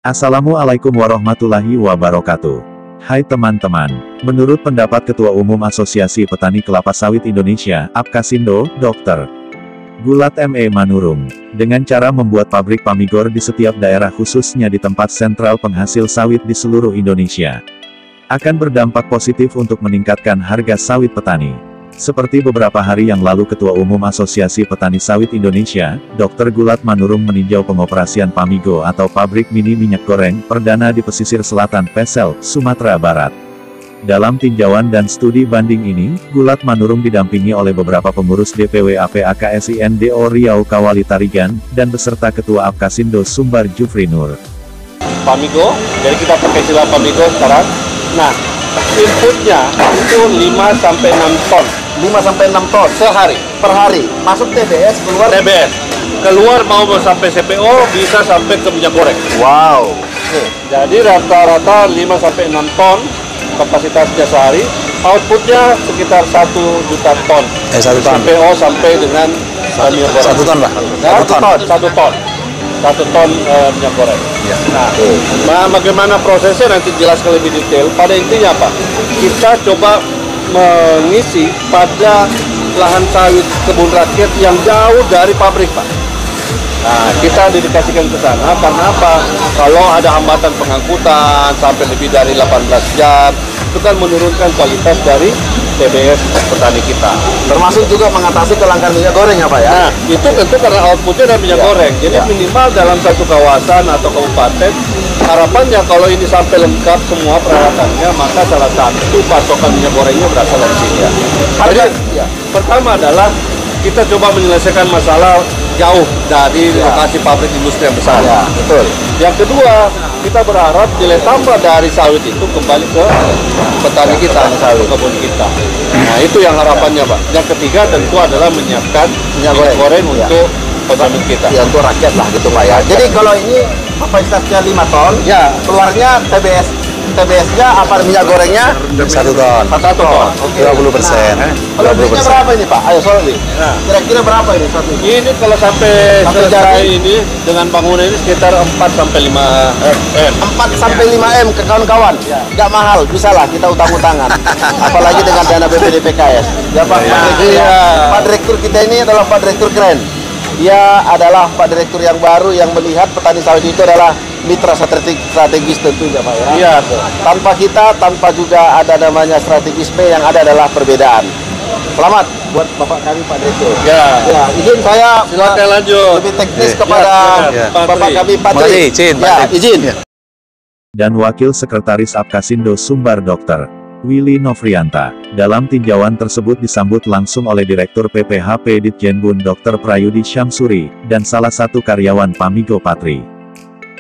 Assalamualaikum warahmatullahi wabarakatuh. Hai teman-teman, menurut pendapat Ketua Umum Asosiasi Petani Kelapa Sawit Indonesia, Apkasindo, Dr. Gulat M.E. Manurung, dengan cara membuat pabrik Pamigor di setiap daerah khususnya di tempat sentral penghasil sawit di seluruh Indonesia, akan berdampak positif untuk meningkatkan harga sawit petani. Seperti beberapa hari yang lalu Ketua Umum Asosiasi Petani Sawit Indonesia, Dr. Gulat Manurung meninjau pengoperasian Pamigo atau pabrik mini minyak goreng perdana di pesisir selatan Pesel, Sumatera Barat. Dalam tinjauan dan studi banding ini, Gulat Manurung didampingi oleh beberapa pengurus DPW APAKSINDO Riau Kawali Tarigan, dan beserta Ketua Apkasindo Sumbar Jufri Nur. Pamigo, jadi kita pakai istilah Pamigo sekarang. Nah, inputnya itu 5-6 ton. 5-6 ton Sehari. per hari. Masuk TBS, keluar TBS. Keluar mau sampai CPO, bisa sampai ke minyak goreng. Wow. Jadi rata-rata 5-6 ton kapasitasnya sehari. Outputnya sekitar 1 juta ton. 1 ton. CPO sampai dengan minyak goreng. 1 ton lah. Nah, 1 ton. 1 ton minyak goreng. Ya. Nah, bagaimana prosesnya nanti jelaskan lebih detail. Pada intinya apa? Kita coba mengisi pada lahan sawit kebun rakyat yang jauh dari pabrik, Pak. Nah, kita dedikasikan ke sana karena apa? Kalau ada hambatan pengangkutan sampai lebih dari 18 jam, itu kan menurunkan kualitas dari TBS petani kita. Termasuk juga mengatasi kelangkaan minyak goreng ya Pak ya? Nah, itu tentu karena outputnya dari minyak goreng. Jadi minimal dalam satu kawasan atau kabupaten, harapannya kalau ini sampai lengkap semua peralatannya, maka salah satu pasokan minyak gorengnya berasal dari sini. Jadi, pertama adalah kita coba menyelesaikan masalah jauh dari lokasi pabrik industri yang besar. Ya, betul. Yang kedua, kita berharap nilai tambah dari sawit itu kembali ke petani kita, ke kebun kita. Nah, itu yang harapannya, Pak. Yang ketiga tentu adalah menyiapkan minyak goreng untuk petani kita. Ya, untuk rakyat lah gitu Pak ya. Jadi kalau ini kapasitasnya 5 ton, Ya, keluarnya TBS-nya apa minyak gorengnya? 1 ton. 1 ton. Oke. 20%. Kalau belinya berapa ini Pak? Ayo sorry. Nah. Kira-kira berapa ini satu? Ini kalau sampai selesai jadi ini dengan bangunan ini sekitar 4-5 M. 4-5 M ke kawan-kawan. Nggak mahal, bisa lah kita utang-utangan. Apalagi dengan dana BPDPKS. Ya Pak, Pak Direktur kita ini adalah Pak Direktur keren. Dia adalah Pak Direktur yang baru yang melihat petani sawit itu adalah mitra strategis tentunya Pak ya. Iya. Tanpa kita, tanpa juga ada namanya strategisme, yang ada adalah perbedaan. Selamat buat Bapak kami Pak Direktur. Ya. Ya, izin saya Silakan lanjut. lebih teknis kepada silakan. Bapak kami Pak Mari, Tri. izin, Pak Ya, Tri. izin. Dan Wakil Sekretaris Apkasindo Sumbar Dr. Willy Novrianta. Dalam tinjauan tersebut disambut langsung oleh Direktur PPHP Ditjenbun Dr. Prayudi Syamsuri, dan salah satu karyawan Pamigo Patri.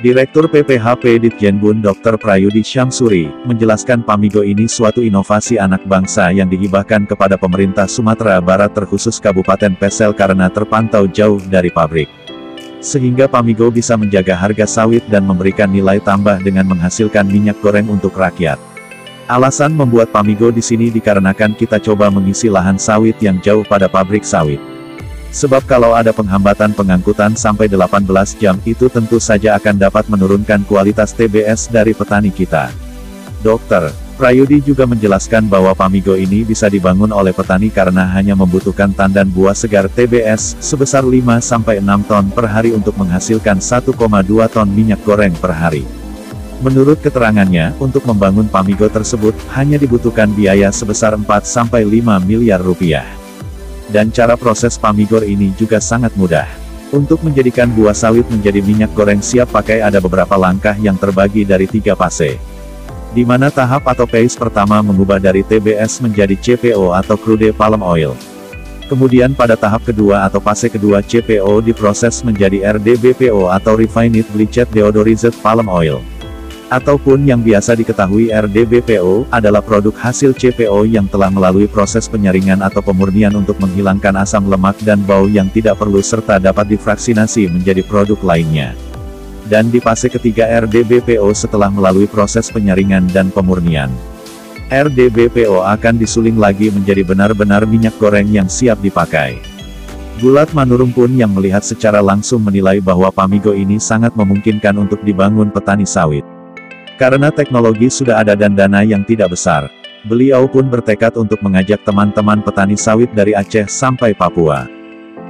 Direktur PPHP Ditjenbun Dr. Prayudi Syamsuri, menjelaskan Pamigo ini suatu inovasi anak bangsa yang dihibahkan kepada pemerintah Sumatera Barat terkhusus Kabupaten Pesel karena terpantau jauh dari pabrik. Sehingga Pamigo bisa menjaga harga sawit dan memberikan nilai tambah dengan menghasilkan minyak goreng untuk rakyat. Alasan membuat Pamigo di sini dikarenakan kita coba mengisi lahan sawit yang jauh pada pabrik sawit. Sebab kalau ada penghambatan pengangkutan sampai 18 jam itu tentu saja akan dapat menurunkan kualitas TBS dari petani kita. Dr. Prayudi juga menjelaskan bahwa Pamigo ini bisa dibangun oleh petani karena hanya membutuhkan tandan buah segar TBS sebesar 5-6 ton per hari untuk menghasilkan 1,2 ton minyak goreng per hari. Menurut keterangannya, untuk membangun Pamigo tersebut, hanya dibutuhkan biaya sebesar 4-5 miliar rupiah. Dan cara proses Pamigor ini juga sangat mudah. Untuk menjadikan buah sawit menjadi minyak goreng siap pakai ada beberapa langkah yang terbagi dari 3 fase. Di mana tahap atau phase pertama mengubah dari TBS menjadi CPO atau crude palm oil. Kemudian pada tahap kedua atau fase kedua CPO diproses menjadi RDBPO atau Refined Bleached Deodorized Palm Oil. Ataupun yang biasa diketahui RDBPO, adalah produk hasil CPO yang telah melalui proses penyaringan atau pemurnian untuk menghilangkan asam lemak dan bau yang tidak perlu serta dapat difraksinasi menjadi produk lainnya. Dan di fase ketiga RDBPO setelah melalui proses penyaringan dan pemurnian, RDBPO akan disuling lagi menjadi benar-benar minyak goreng yang siap dipakai. Gulat Manurung pun yang melihat secara langsung menilai bahwa Pamigo ini sangat memungkinkan untuk dibangun petani sawit. Karena teknologi sudah ada dan dana yang tidak besar, beliau pun bertekad untuk mengajak teman-teman petani sawit dari Aceh sampai Papua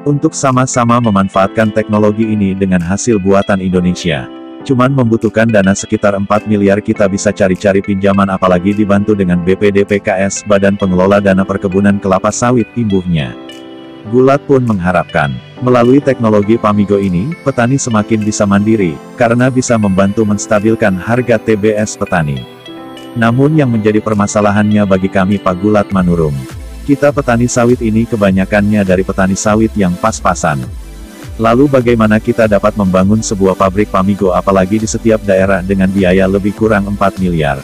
untuk sama-sama memanfaatkan teknologi ini dengan hasil buatan Indonesia. Cuman membutuhkan dana sekitar 4 miliar, kita bisa cari-cari pinjaman apalagi dibantu dengan BPDPKS, Badan Pengelola Dana Perkebunan Kelapa Sawit, imbuhnya. Gulat pun mengharapkan, melalui teknologi Pamigo ini, petani semakin bisa mandiri, karena bisa membantu menstabilkan harga TBS petani. Namun yang menjadi permasalahannya bagi kami Pak Gulat Manurung, kita petani sawit ini kebanyakannya dari petani sawit yang pas-pasan. Lalu bagaimana kita dapat membangun sebuah pabrik Pamigo apalagi di setiap daerah dengan biaya lebih kurang 4 miliar?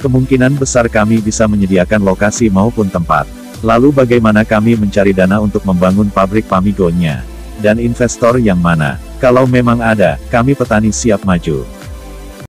Kemungkinan besar kami bisa menyediakan lokasi maupun tempat. Lalu bagaimana kami mencari dana untuk membangun pabrik Pamigo-nya? Dan investor yang mana? Kalau memang ada, kami petani siap maju.